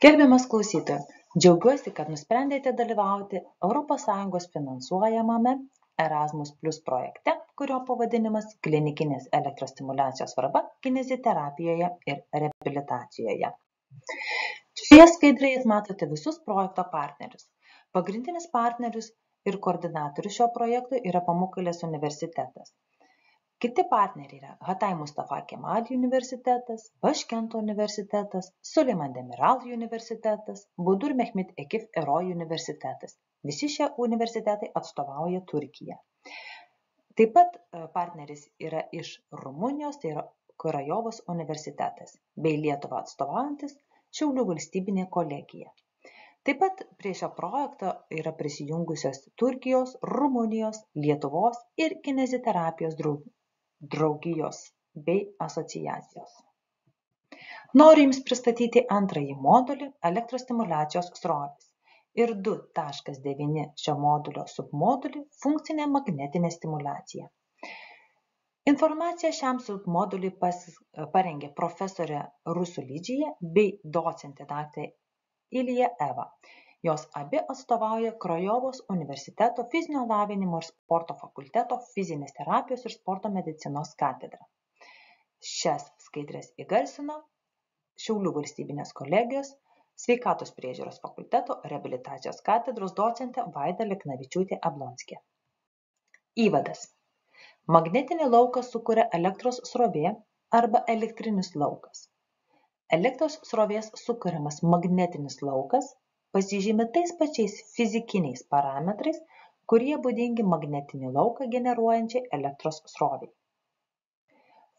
Gerbiamas klausytojas, džiaugiuosi, kad nusprendėte dalyvauti ES finansuojamame Erasmus Plus projekte, kurio pavadinimas klinikinės elektrostimuliacijos svarba kineziterapijoje ir reabilitacijoje. Šioje skaidrėje matote visus projekto partnerius. Pagrindinis partneris ir koordinatorius šio projekto yra Pamukkale's universitetas. Kiti partneriai yra Hatay Mustafa Kemal universitetas, Başkent universitetas, Süleyman Demirel universitetas, Budur Mehmet Akif Eroi universitetas. Visi šie universitetai atstovauja Turkiją. Taip pat partneris yra iš Rumunijos, tai yra Karajovos universitetas, bei Lietuvą atstovaujantis Šiaulių valstybinė kolegija. Taip pat prie šio projekto yra prisijungusios Turkijos, Rumunijos, Lietuvos ir kineziterapijos draugijos bei asociacijos. Noriu Jums pristatyti antrąjį modulį elektrostimuliacijos srovės ir 2.9 šio modulio submodulį funkcinė magnetinė stimulacija. Informaciją šiam submoduliui parengė profesorė Rusulidžija bei docentė dr. Ilija Eva. Jos abi atstovauja Krajovos universiteto fizinio lavinimo ir sporto fakulteto fizinės terapijos ir sporto medicinos katedrą. Šias skaidres įgarsino Šiaulių valstybinės kolegijos sveikatos priežiūros fakulteto reabilitacijos katedros docentė Vaida Leknavičiūtė Ablonskė. Įvadas. Magnetinį lauką sukuria elektros srovė arba elektrinis laukas. Elektros srovės sukuriamas magnetinis laukas pasižymi tais pačiais fizikiniais parametrais, kurie būdingi magnetinį lauką generuojančiai elektros srovei.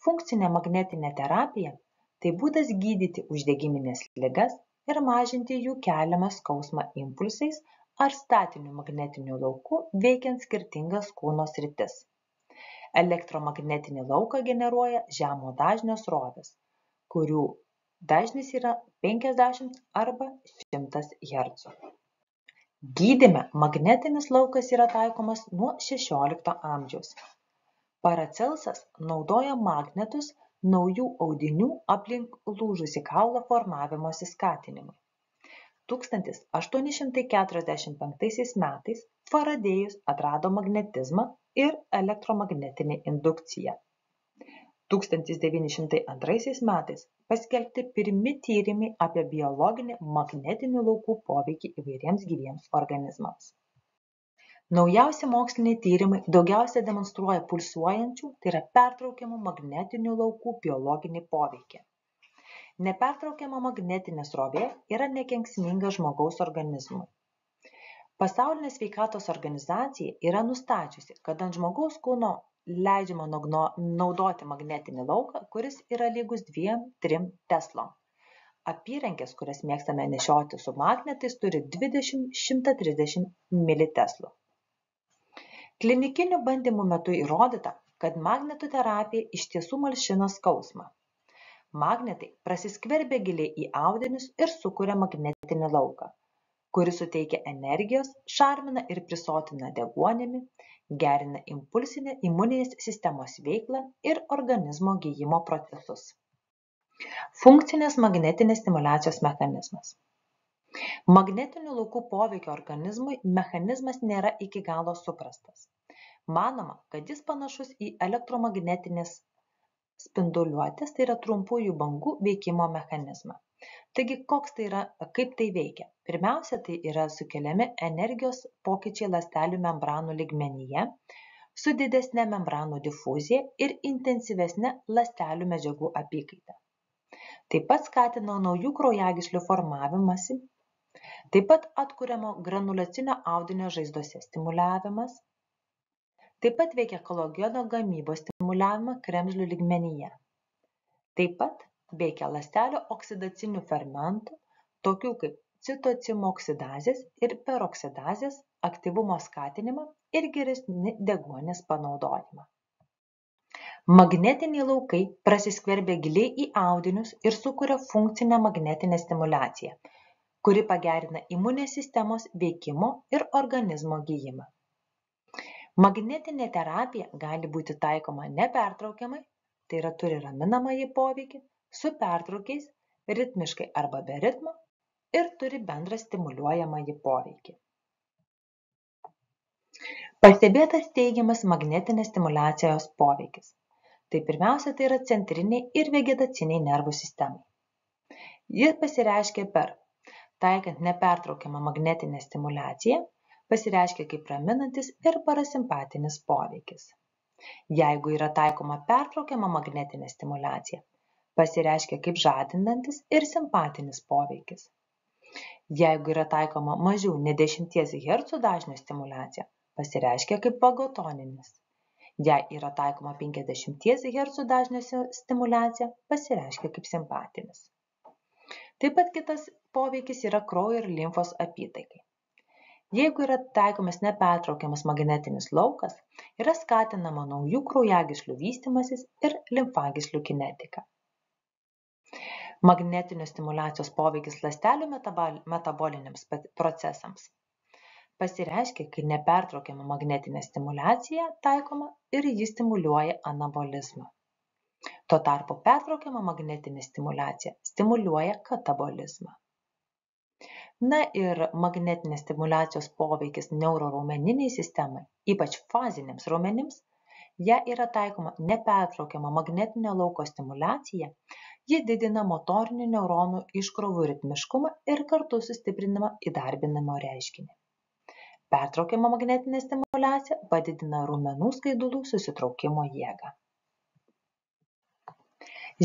Funkcinė magnetinė terapija – tai būdas gydyti uždegiminės ligas ir mažinti jų keliamą skausmą impulsais ar statiniu magnetiniu lauku veikiant skirtingas kūno sritis. Elektromagnetinį lauką generuoja žemo dažnio srovės, kurių dažnis yra 50 arba 100 Hz. Gydyme magnetinis laukas yra taikomas nuo 16 amžiaus. Paracelsas naudoja magnetus naujų audinių aplink lūžusį kaulą formavimosi skatinimui. 1845 metais Faradėjus atrado magnetizmą ir elektromagnetinę indukciją. 1902 metais paskelbti pirmi tyrimai apie biologinį magnetinių laukų poveikį įvairiems gyviems organizmams. Naujausi moksliniai tyrimai daugiausia demonstruoja pulsuojančių, tai yra pertraukiamų magnetinių laukų biologinį poveikį. Nepertraukiama magnetinė srovė yra nekenksminga žmogaus organizmui. Pasaulinė sveikatos organizacija yra nustačiusi, kad ant žmogaus kūno leidžiama naudoti magnetinį lauką, kuris yra lygus 2-3 teslom. Apyrankės, kurias mėgstame nešioti su magnetais, turi 20–130 militeslų. Klinikinių bandymų metu įrodyta, kad magnetų terapija iš tiesų malšina skausmą. Magnetai prasiskverbia giliai į audinius ir sukuria magnetinį lauką, kuris suteikia energijos, šarmina ir prisotina deguonimi, gerina impulsinę imuninės sistemos veiklą ir organizmo gijimo procesus. Funkcinės magnetinės stimuliacijos mechanizmas. Magnetinių laukų poveikio organizmui mechanizmas nėra iki galo suprastas. Manoma, kad jis panašus į elektromagnetinės spinduliuotės, tai yra trumpųjų bangų veikimo mechanizmą. Taigi, kaip tai veikia? Pirmiausia, tai yra sukeliami energijos pokyčiai ląstelių membranų lygmenyje su didesne membranų difuzija ir intensyvesne ląstelių medžiagų apykaita. Taip pat skatina naujų kraujagyslių formavimąsi, taip pat atkuriamo granuliacinio audinio žaizdose stimuliavimas, taip pat veikia kolageno gamybos stimuliavimą kremzlių lygmenyje. Taip pat veikia ląstelių oksidacinių fermentų, tokių kaip citocimų oksidazės ir peroksidazės aktyvumo skatinimą ir geresnį deguonies panaudojimą. Magnetiniai laukai prasiskverbia giliai į audinius ir sukuria funkcinę magnetinę stimuliaciją, kuri pagerina imuninės sistemos veikimo ir organizmo gijimą. Magnetinė terapija gali būti taikoma nepertraukiamai, tai yra turi raminamąjį poveikį, su pertraukiais, ritmiškai arba be ritmo ir turi bendrą stimuliuojamąjį poveikį. Pastebėtas teigiamas magnetinės stimuliacijos poveikis. Tai pirmiausia, tai yra centriniai ir vegetaciniai nervų sistemai. Ji pasireiškia taikant nepertraukiamą magnetinę stimuliaciją, pasireiškia kaip raminantis ir parasimpatinis poveikis. Jeigu yra taikoma pertraukiama magnetinė stimuliacija, pasireiškia kaip žadinantis ir simpatinis poveikis. Jeigu yra taikoma mažiau nei 10 Hz dažnio stimuliacija, pasireiškia kaip vagotoninis. Jei yra taikoma 50 Hz dažnio stimuliacija, pasireiškia kaip simpatinis. Taip pat kitas poveikis yra kraujo ir limfos apytaikai. Jeigu yra taikomas nepertraukiamas magnetinis laukas, yra skatinama naujų kraujagyslių vystymasis ir limfagyslių kinetika. Magnetinio stimuliacijos poveikis ląstelių metaboliniams procesams pasireiškia, kai nepertraukiama magnetinė stimuliacija taikoma ir ji stimuliuoja anabolizmą. Tuo tarpu pertraukiama magnetinė stimuliacija stimuliuoja katabolizmą. Na ir magnetinės stimuliacijos poveikis neuroraumeniniai sistemai, ypač faziniams raumenims, jei yra taikoma nepertraukiama magnetinio lauko stimuliacija, ji didina motorinių neuronų iškrovų ritmiškumą ir kartu sustiprinimą įdarbinimo reiškinį. Pertraukiama magnetinė stimuliacija padidina raumenų skaidulų susitraukimo jėgą.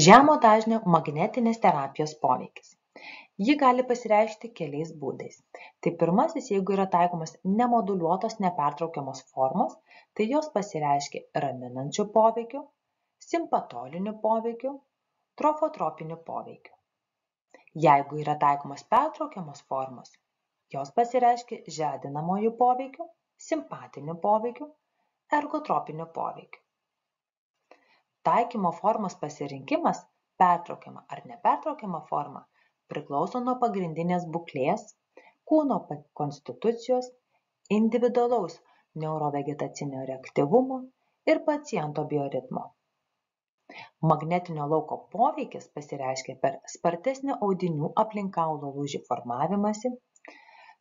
Žemo dažnio magnetinės terapijos poveikis. Ji gali pasireikšti keliais būdais. Tai pirmasis, jeigu yra taikomas nemoduliuotos nepertraukiamos formos, tai jos pasireiškia raminančių poveikių, simpatolinių poveikių, trofotropinių poveikių. Jeigu yra taikomas pertraukiamos formos, jos pasireiškia žadinamojų poveikių, simpatinių poveikių, ergotropinių poveikių. Taikymo formos pasirinkimas, pertraukiama ar nepertraukiama forma, priklauso nuo pagrindinės būklės, kūno konstitucijos, individualaus neurovegetacinio reaktyvumo ir paciento bioritmo. Magnetinio lauko poveikis pasireiškia per spartesnį audinių aplink kaulo lūžį formavimąsi,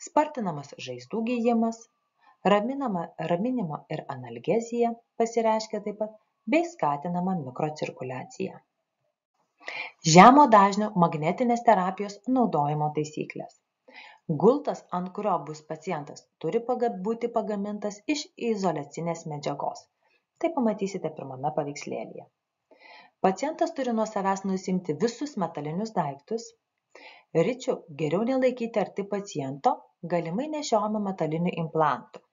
spartinamas žaizdų gijimas, raminimą ir analgeziją pasireiškia taip pat, bei skatinama mikrocirkuliacija. Žemo dažnio magnetinės terapijos naudojimo taisyklės. Gultas, ant kurio bus pacientas, turi būti pagamintas iš izoliacinės medžiagos. Tai pamatysite pirmame paveikslėlyje. Pacientas turi nuo savęs nusimti visus metalinius daiktus. Rečiau geriau nelaikyti arti paciento, galimai nešiojamų metalinių implantų.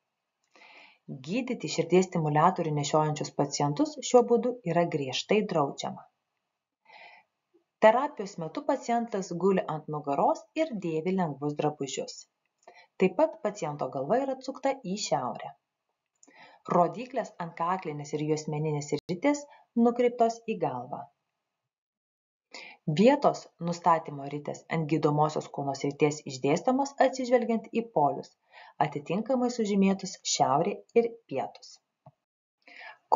Gydyti širdies stimuliatorių nešiojančius pacientus šiuo būdu yra griežtai draudžiama. Terapijos metu pacientas guli ant nugaros ir dėvi lengvus drabužius. Taip pat paciento galva yra atsukta į šiaurę. Rodyklės ant kaklinės ir juosmeninės ritės nukreiptos į galvą. Vietos nustatymo ritės ant gydomosios kūno srities išdėstomos atsižvelgiant į polius, atitinkamai sužymėtus šiaurė ir pietus.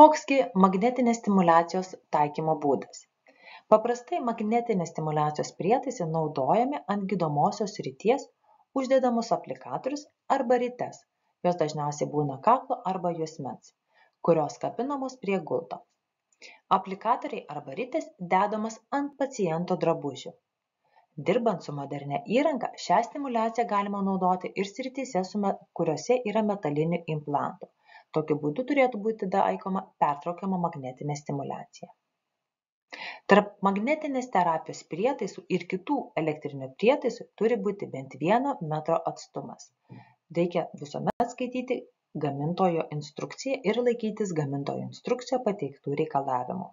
Koksgi magnetinės stimuliacijos taikymo būdas? Paprastai magnetinės stimuliacijos prietaisai naudojami ant gydomosios srities uždedamus aplikatorius arba rites, jos dažniausiai būna kaklo arba juosmens, kurios kabinamos prie gulto. Aplikatoriai arba ritės dedamas ant paciento drabužių. Dirbant su modernia įranga, šią stimuliaciją galima naudoti ir srityse, kuriuose yra metalinių implantų. Tokiu būdu turėtų būti taikoma pertraukiama magnetinė stimuliacija. Tarp magnetinės terapijos prietaisų ir kitų elektrinių prietaisų turi būti bent 1 metro atstumas. Reikia visuomet skaityti gamintojo instrukciją ir laikytis gamintojo instrukcijoje pateiktų reikalavimų.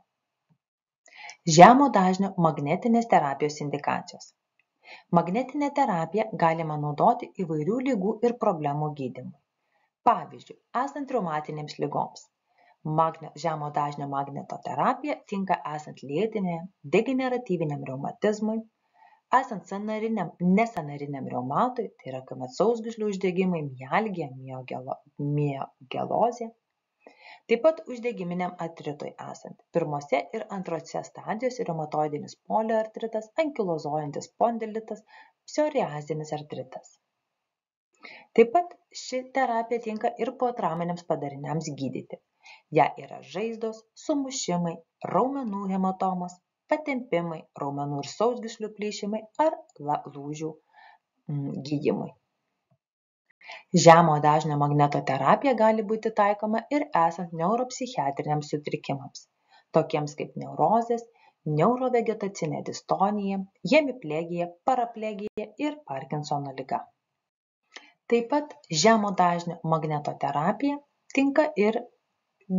Žemo dažnio magnetinės terapijos indikacijos. Magnetinę terapiją galima naudoti įvairių ligų ir problemų gydymui. Pavyzdžiui, esant reumatinėms ligoms. Žemo dažnio magneto terapija tinka esant lėtiniam degeneratyviniam reumatizmui, esant nesanariniam reumatui, tai yra kuomet sausgyslių uždegimai, mialgija, miogelozė, Taip pat uždegiminiam artritui esant pirmose ir antrose stadijose reumatoidinis poliartritas, ankilozoidinis spondilitas, psoriazinis artritas. Taip pat ši terapija tinka ir potrauminiams padariniams gydyti. Ja yra žaizdos, sumušimai, raumenų hematomos, patempimai, raumenų ir sausgyslių plyšimai ar lūžių gydymui. Žemo dažnio magnetoterapija gali būti taikoma ir esant neuropsichiatriniams sutrikimams, tokiems kaip neurozės, neurovegetacinė distonija, hemiplegija, paraplegija ir Parkinsono liga. Taip pat žemo dažnio magnetoterapija tinka ir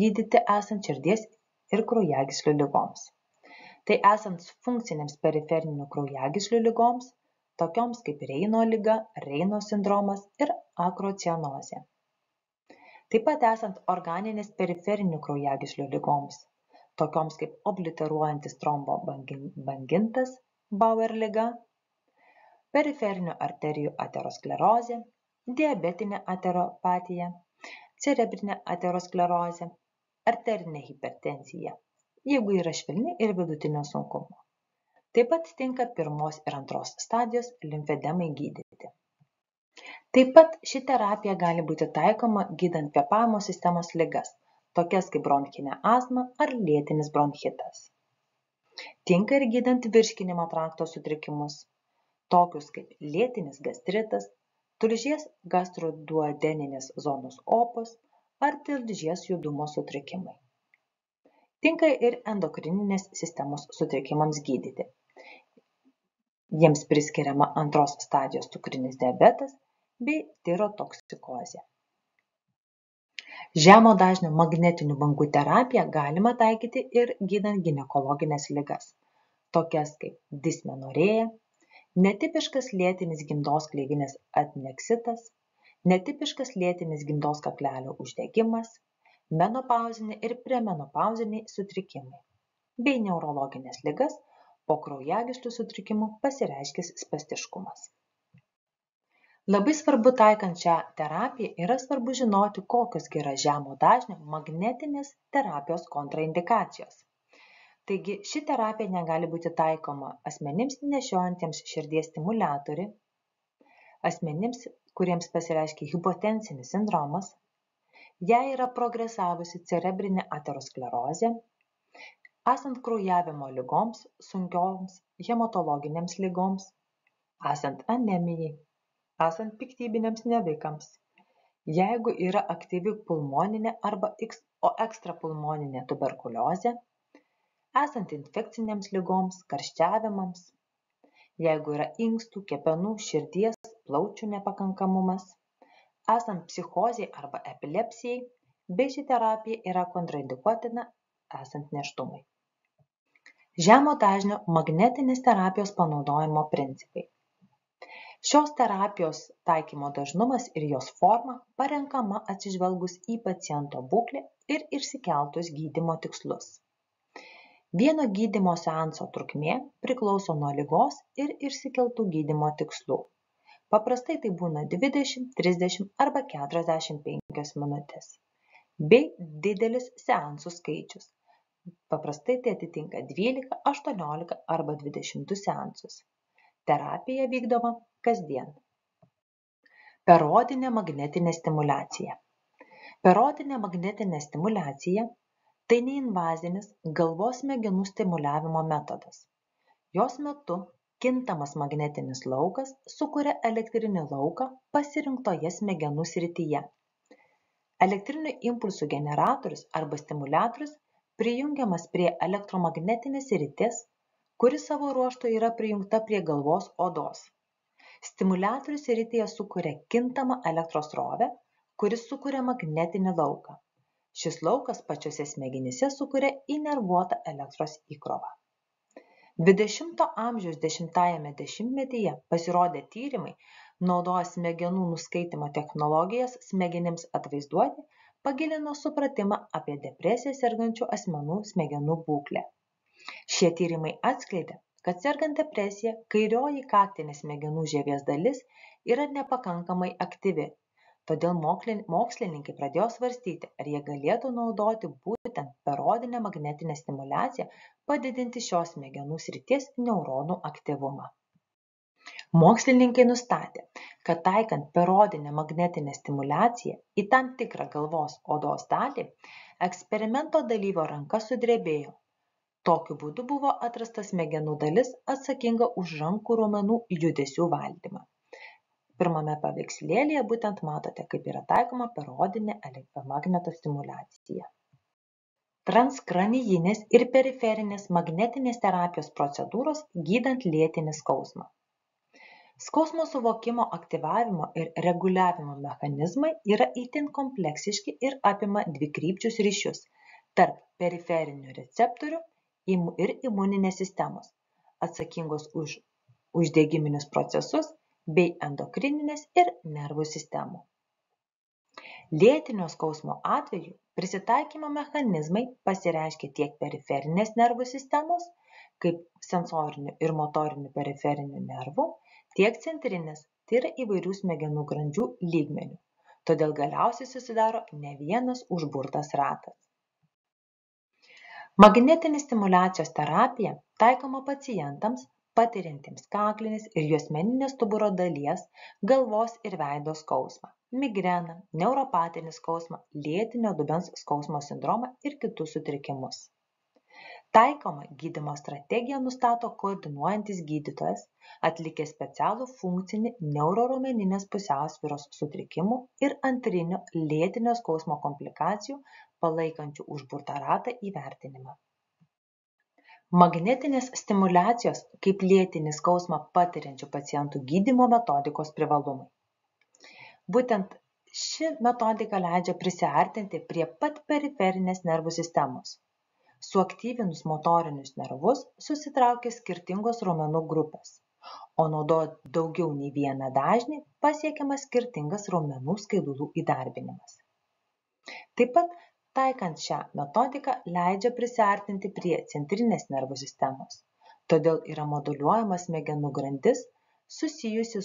gydyti esant širdies ir kraujagyslių ligoms. Tai esant funkcinėms periferinių kraujagyslių ligoms, tokioms kaip Reino liga, Reino sindromas ir akrocianozė. Taip pat esant organinės periferinių kraujagyslių ligoms, tokioms kaip obliteruojantis trombobangintas Bauer liga, periferinių arterijų aterosklerozė, diabetinė ateropatija, cerebrinė aterosklerozė, arterinė hipertenzija, jeigu yra švelni ir vidutinio sunkumo. Taip pat tinka pirmos ir antros stadijos limfedemai gydyti. Taip pat ši terapija gali būti taikoma gydant kvėpavimo sistemos ligas, tokias kaip bronchinė astma ar lėtinis bronchitas. Tinka ir gydant virškinimo trakto sutrikimus, tokius kaip lėtinis gastritas, tulžies gastroduodeninės zonos opos ar tilžies judumo sutrikimai. Tinka ir endokrininės sistemos sutrikimams gydyti. Jiems priskiriama antros stadijos cukrinis diabetas bei tirotoksikozė. Žemo dažnio magnetinių bangų terapiją galima taikyti ir gydant ginekologinės ligas, tokias kaip dismenorėja, netipiškas lėtinis gimdos gleivinės adneksitas, netipiškas lėtinis gimdos kaklelio uždegimas, menopauziniai ir premenopauziniai sutrikimai, bei neurologinės ligas, po kraujagyslių sutrikimų pasireiškęs spastiškumas. Labai svarbu taikant šią terapiją yra svarbu žinoti, kokios yra žemo dažnio magnetinės terapijos kontraindikacijos. Taigi ši terapija negali būti taikoma asmenims nešiojantiems širdies stimuliatorių, asmenims, kuriems pasireiškia hipotensinis sindromas, jei yra progresavusi cerebrinė aterosklerozė, esant kraujavimo ligoms, sunkioms hematologinėms ligoms, esant anemijai, esant piktybiniams navikams, jeigu yra aktyvi pulmoninė arba ekstrapulmoninė tuberkuliozė, esant infekcinėms ligoms, karščiavimams, jeigu yra inkstų, kepenų, širdies, plaučių nepakankamumas, esant psichozei arba epilepsijai, bei ši terapija yra kontraindikuotina esant nėštumui. Žemo dažnio magnetinės terapijos panaudojimo principai. Šios terapijos taikymo dažnumas ir jos forma parenkama atsižvelgus į paciento būklę ir išsikeltus gydymo tikslus. Vieno gydymo seanso trukmė priklauso nuo ligos ir išsikeltų gydymo tikslų. Paprastai tai būna 20, 30 arba 45 minutės, bei didelis seansų skaičius. Paprastai tai atitinka 12, 18 arba 20 seansus. Terapija vykdoma kasdien. Periodinė magnetinė stimuliacija. Periodinė magnetinė stimuliacija – tai neinvazinis galvos smegenų stimuliavimo metodas. Jos metu kintamas magnetinis laukas sukuria elektrinį lauką pasirinktoje smegenų srityje. Elektrinių impulsų generatorius arba stimuliatorius prijungiamas prie elektromagnetinės srities, kuri savo ruožtu yra prijungta prie galvos odos. Stimuliatorius srityje sukuria kintamą elektros srovę, kuris sukuria magnetinį lauką. Šis laukas pačiose smegenyse sukuria įnervuotą elektros įkrovą. 20 amžiaus 10-ajame dešimtmetyje pasirodę tyrimai naudoja smegenų nuskaitymo technologijas smegenims atvaizduoti, pagilino supratimą apie depresiją sergančių asmenų smegenų būklę. Šie tyrimai atskleidė, kad sergant depresija kairioji kaktinės smegenų žievės dalis yra nepakankamai aktyvi, Todėl mokslininkai pradėjo svarstyti, ar jie galėtų naudoti būtent periodinę magnetinę stimuliaciją padidinti šios smegenų srities neuronų aktyvumą. Mokslininkai nustatė, kad taikant periodinę magnetinę stimuliaciją į tam tikrą galvos odos dalį, eksperimento dalyvio ranka sudrebėjo. Tokiu būdu buvo atrasta smegenų dalis atsakinga už rankų raumenų judesių valdymą. Pirmame paveikslėlyje būtent matote, kaip yra taikoma periodinė elektromagneto stimuliacija. Transkranijinis ir periferinės magnetinės terapijos procedūros gydant lėtinį skausmą. Skausmo suvokimo aktyvavimo ir reguliavimo mechanizmai yra itin kompleksiški ir apima dvikrypčius ryšius tarp periferinių receptorių ir imuninės sistemos, atsakingos už uždegiminius procesus bei endokrininės ir nervų sistemų. Lėtinio skausmo atveju prisitaikymo mechanizmai pasireiškia tiek periferinės nervų sistemos, kaip sensorinių ir motorinių periferinių nervų, tiek centrinės, tai yra įvairių smegenų grandžių lygmenių. Todėl galiausiai susidaro ne vienas užburtas ratas. Magnetinė stimuliacijos terapija taikoma pacientams, patiriantiems kaklinės ir juosmeninės stuburo dalies, galvos ir veido skausmą, migreną, neuropatinį skausmą, lėtinio dubens skausmo sindromą ir kitus sutrikimus. Taikoma gydymo strategija nustato koordinuojantis gydytojas, atlikęs specialų funkcinį neuroraumeninės pusiausvyros sutrikimų ir antrinio lėtinio skausmo komplikacijų palaikančių užburtą ratą įvertinimą. Magnetinės stimuliacijos kaip lėtinį skausmą patiriančių pacientų gydymo metodikos privalumai. Būtent ši metodika leidžia prisiartinti prie pat periferinės nervų sistemos. Suaktyvinus motorinius nervus susitraukia skirtingos raumenų grupės, o naudojant daugiau nei vieną dažnį pasiekiamas skirtingas raumenų skaidulų įdarbinimas. Taip pat, taikant šią metodiką, leidžia prisiartinti prie centrinės nervų sistemos, todėl yra moduliuojama smegenų grandis susijusi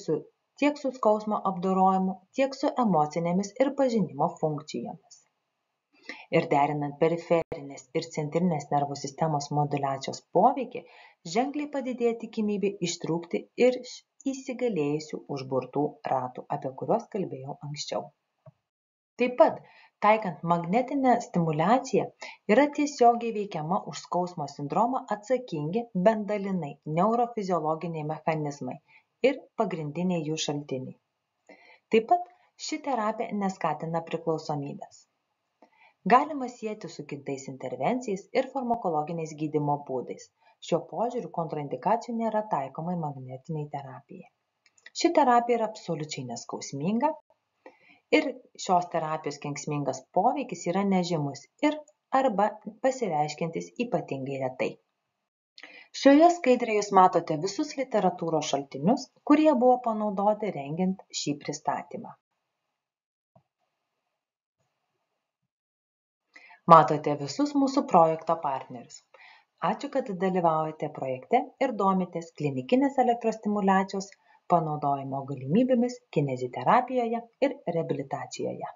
tiek su skausmo apdorojimu, tiek su emocinėmis ir pažinimo funkcijomis. Ir derinant periferinės ir centrinės nervų sistemos moduliacijos poveikį, ženkliai padidėja tikimybė ištrūkti ir įsigalėjusių užburtų ratų, apie kuriuos kalbėjau anksčiau. Taip pat, taikant magnetinę stimuliaciją, yra tiesiogiai veikiama už skausmo sindromą atsakingi bent dalinai neurofiziologiniai mechanizmai ir pagrindiniai jų šaltiniai. Taip pat, ši terapija neskatina priklausomybės. Galima sieti su kitais intervencijais ir farmakologiniais gydymo būdais. Šiuo požiūriu kontraindikacijų nėra taikomai magnetiniai terapijai. Ši terapija yra absoliučiai neskausminga ir šios terapijos kenksmingas poveikis yra nežymus ir arba pasireiškiantis ypatingai retai. Šioje skaidrėje jūs matote visus literatūros šaltinius, kurie buvo panaudoti rengiant šį pristatymą. Matote visus mūsų projekto partnerius. Ačiū, kad dalyvaujate projekte ir domitės klinikinės elektrostimuliacijos panaudojimo galimybėmis kineziterapijoje ir reabilitacijoje.